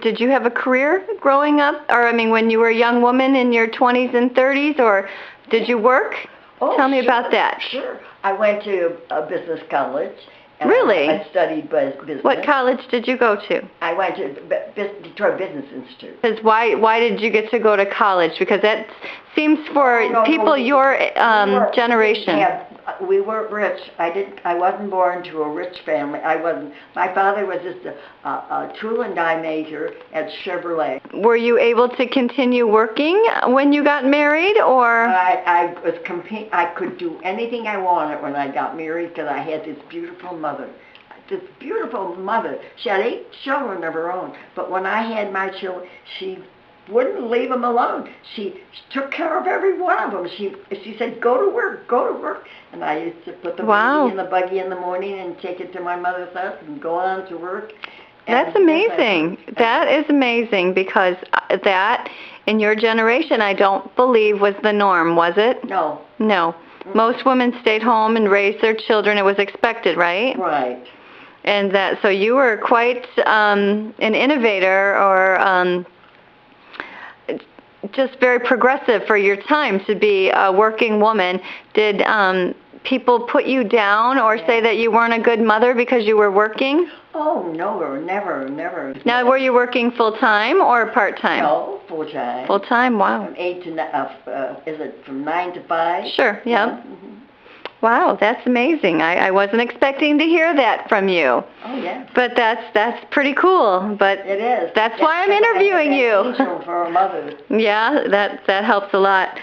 Did you have a career growing up, or I mean, when you were a young woman in your 20s and 30s, or did you work? Oh, Tell me about that. Sure. I went to a business college. And Really? I studied business. What college did you go to? I went to Detroit Business Institute. Because why did you get to go to college? Because that seems for people your generation. We weren't rich. I wasn't born to a rich family. I wasn't. My father was just a tool and die major at Chevrolet. Were you able to continue working when you got married, or? I could do anything I wanted when I got married because I had this beautiful mother. This beautiful mother. She had 8 children of her own. But when I had my children, she wouldn't leave them alone. She took care of every one of them. She said, go to work, go to work. And I used to put the baby in the buggy in the morning and take it to my mother's house and go on to work. That's amazing. That is amazing, because that, in your generation, I don't believe was the norm, was it? No. No. Mm-hmm. Most women stayed home and raised their children. It was expected, right? Right. And so you were quite an innovator, or just very progressive for your time to be a working woman. Did people put you down or say that you weren't a good mother because you were working? Oh, no, never. Now, were you working full-time or part-time? No, full-time. Full-time, wow. From 8 to, is it from 9 to 5? Sure, yeah. Mm-hmm. Wow, that's amazing. I wasn't expecting to hear that from you. Oh, yeah. But that's pretty cool. But it is. That's why I'm interviewing you. For a mother. Yeah, that helps a lot.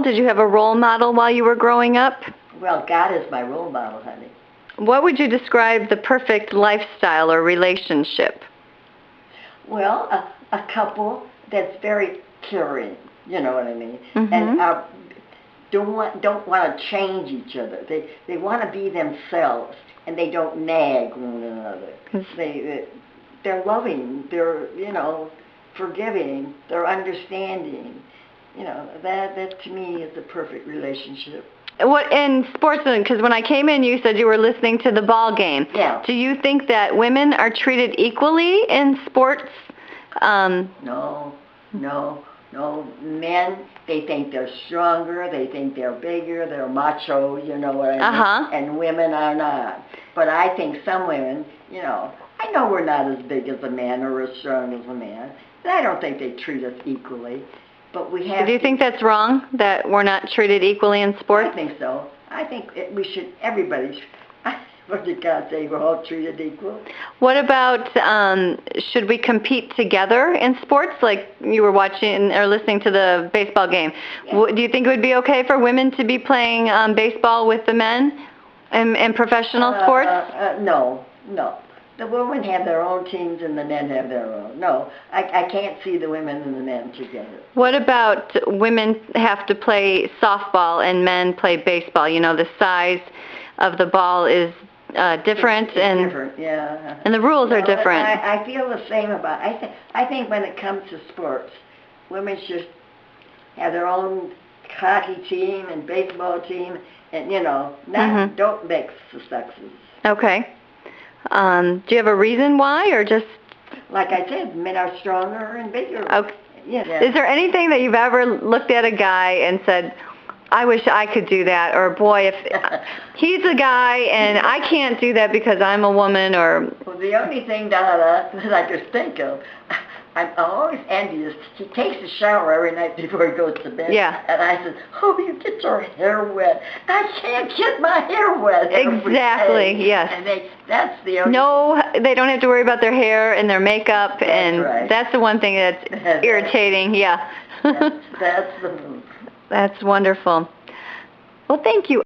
Did you have a role model while you were growing up? Well, God is my role model, honey. What would you describe the perfect lifestyle or relationship? Well, a couple that's very caring. You know what I mean? Mm-hmm. And don't want to change each other. They want to be themselves, and they don't nag one another. They're loving. They're forgiving. They're understanding. That to me is the perfect relationship. What in sports? Because when I came in, you said you were listening to the ball game. Yeah. Do you think that women are treated equally in sports? No. Men, they think they're stronger, they think they're bigger, they're macho, you know what I mean? Uh-huh. And women are not. But I think some women, I know we're not as big as a man or as strong as a man, but I don't think they treat us equally. But we have. Do you think that's wrong, that we're not treated equally in sports? I think so. I think everybody. What did God say? We're all treated equal. What about, should we compete together in sports? Like you were watching or listening to the baseball game. Yeah. Do you think it would be okay for women to be playing baseball with the men in professional sports? No. The women have their own teams and the men have their own. No, I can't see the women and the men together. What about women have to play softball and men play baseball? The size of the ball is different, it's different, yeah. And the rules are different. I feel the same about it. I think when it comes to sports, women should have their own hockey team and baseball team, and don't mix the sexes. Okay. Do you have a reason why, or just? Like I said, men are stronger and bigger. Okay. Yeah. Is there anything that you've ever looked at a guy and said, I wish I could do that, or boy, if he's a guy and I can't do that because I'm a woman, or? Well, the only thing that I just think of, I'm always envious. He takes a shower every night before he goes to bed. Yeah. And I said, oh, you get your hair wet. I can't get my hair wet every Exactly, day. yes. And that's the only No, they don't have to worry about their hair and their makeup, and right. That's the one thing that's irritating, yeah. That's the move. That's wonderful. Well, thank you.